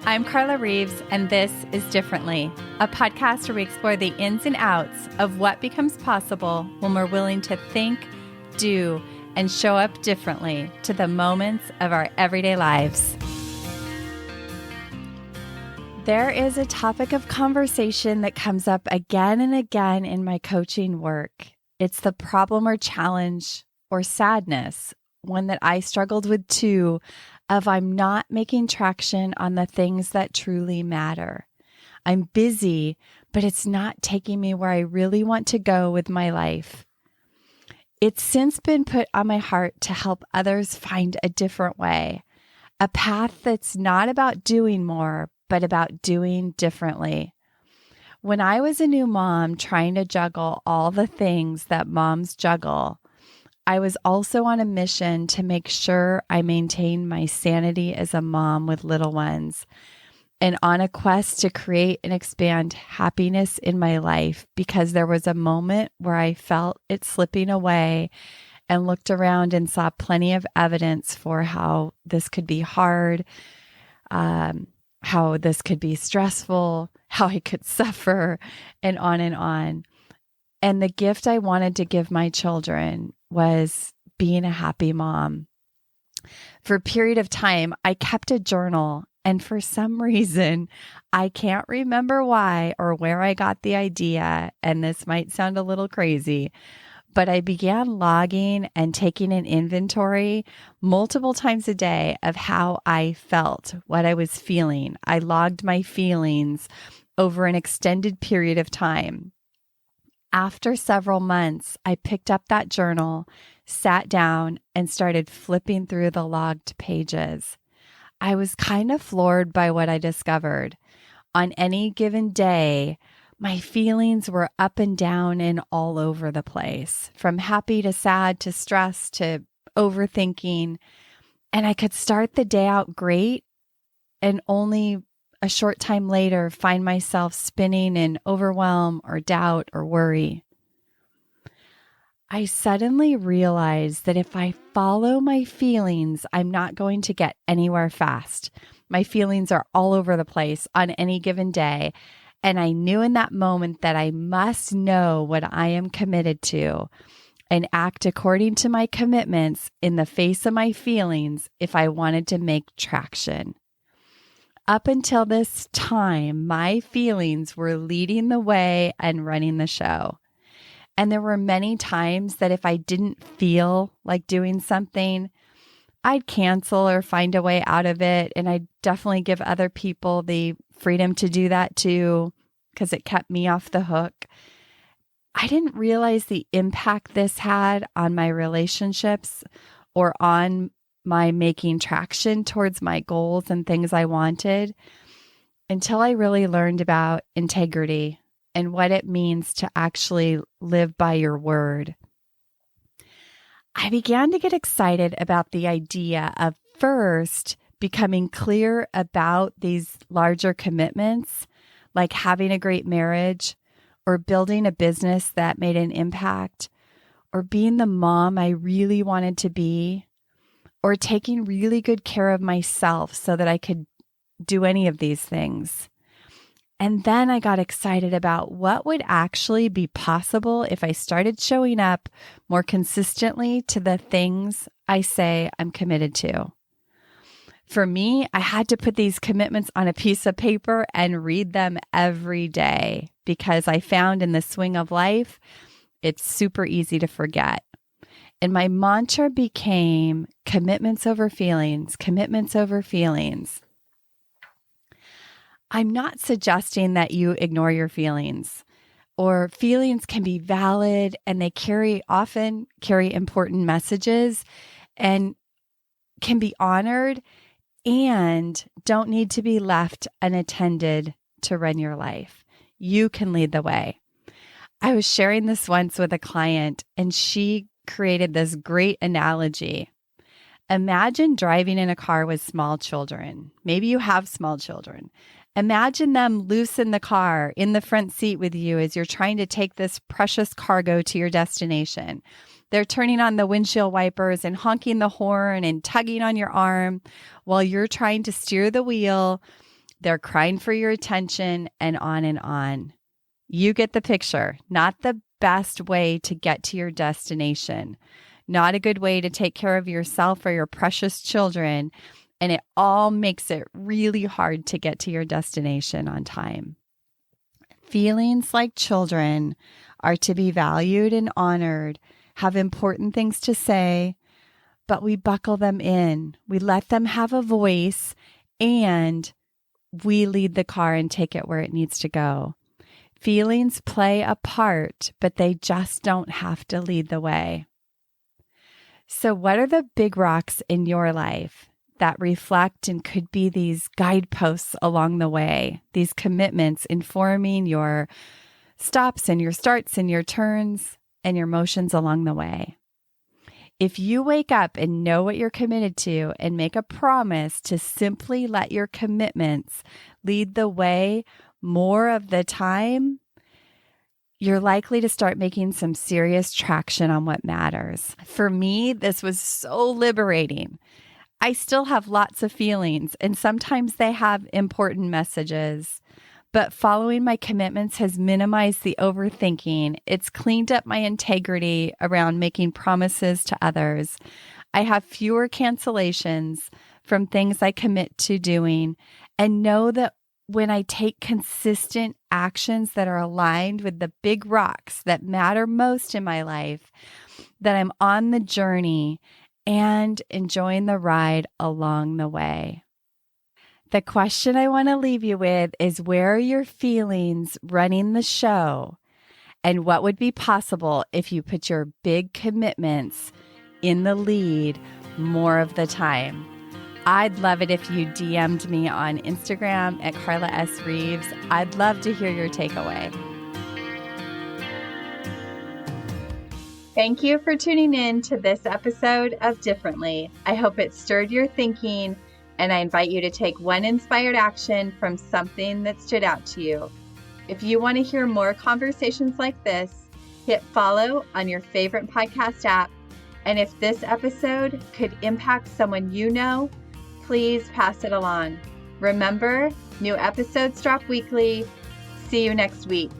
I'm Carla Reeves, and this is Differently, a podcast where we explore the ins and outs of what becomes possible when we're willing to think, do, and show up differently to the moments of our everyday lives. There is a topic of conversation that comes up again and again in my coaching work. It's the problem or challenge or sadness, one that I struggled with too, of I'm not making traction on the things that truly matter. I'm busy, but it's not taking me where I really want to go with my life. It's since been put on my heart to help others find a different way, a path that's not about doing more, but about doing differently. When I was a new mom trying to juggle all the things that moms juggle, I was also on a mission to make sure I maintained my sanity as a mom with little ones, and on a quest to create and expand happiness in my life, because there was a moment where I felt it slipping away and looked around and saw plenty of evidence for how this could be hard, how this could be stressful, how I could suffer, and on and on. And the gift I wanted to give my children was being a happy mom. For a period of time, I kept a journal, and for some reason, I can't remember why or where I got the idea, and this might sound a little crazy, but I began logging and taking an inventory multiple times a day of how I felt, what I was feeling. I logged my feelings over an extended period of time. After several months, I picked up that journal, sat down, and started flipping through the logged pages. I was kind of floored by what I discovered. On any given day, my feelings were up and down and all over the place, from happy to sad to stressed to overthinking. And I could start the day out great and only a short time later find myself spinning in overwhelm or doubt or worry. I suddenly realized that if I follow my feelings, I'm not going to get anywhere fast. My feelings are all over the place on any given day. And I knew in that moment that I must know what I am committed to and act according to my commitments in the face of my feelings if I wanted to make traction. Up until this time, my feelings were leading the way and running the show. And there were many times that if I didn't feel like doing something, I'd cancel or find a way out of it. And I'd definitely give other people the freedom to do that too, because it kept me off the hook. I didn't realize the impact this had on my relationships or on my making traction towards my goals and things I wanted until I really learned about integrity and what it means to actually live by your word. I began to get excited about the idea of first becoming clear about these larger commitments, like having a great marriage or building a business that made an impact or being the mom I really wanted to be, or taking really good care of myself so that I could do any of these things. And then I got excited about what would actually be possible if I started showing up more consistently to the things I say I'm committed to. For me, I had to put these commitments on a piece of paper and read them every day because I found in the swing of life, it's super easy to forget. And my mantra became commitments over feelings, commitments over feelings. I'm not suggesting that you ignore your feelings, or feelings can be valid and they often carry important messages and can be honored and don't need to be left unattended to run your life. You can lead the way. I was sharing this once with a client and she created this great analogy. Imagine driving in a car with small children. Maybe you have small children. Imagine them loose in the car in the front seat with you as you're trying to take this precious cargo to your destination. They're turning on the windshield wipers and honking the horn and tugging on your arm while you're trying to steer the wheel, They're crying for your attention and on and on. You get the picture. Not the best way to get to your destination. Not a good way to take care of yourself or your precious children. And it all makes it really hard to get to your destination on time. Feelings like children are to be valued and honored, have important things to say, but we buckle them in. We let them have a voice, and we lead the car and take it where it needs to go. Feelings play a part, but they just don't have to lead the way. So what are the big rocks in your life that reflect and could be these guideposts along the way, these commitments informing your stops and your starts and your turns and your motions along the way? If you wake up and know what you're committed to and make a promise to simply let your commitments lead the way more of the time, you're likely to start making some serious traction on what matters. For me, this was so liberating. I still have lots of feelings, and sometimes they have important messages. But following my commitments has minimized the overthinking. It's cleaned up my integrity around making promises to others. I have fewer cancellations from things I commit to doing, and know that when I take consistent actions that are aligned with the big rocks that matter most in my life, that I'm on the journey and enjoying the ride along the way. The question I want to leave you with is, where are your feelings running the show? And what would be possible if you put your big commitments in the lead more of the time? I'd love it if you DM'd me on Instagram at Carla S. Reeves. I'd love to hear your takeaway. Thank you for tuning in to this episode of Differently. I hope it stirred your thinking, and I invite you to take one inspired action from something that stood out to you. If you want to hear more conversations like this, hit follow on your favorite podcast app. And if this episode could impact someone you know, please pass it along. Remember, new episodes drop weekly. See you next week.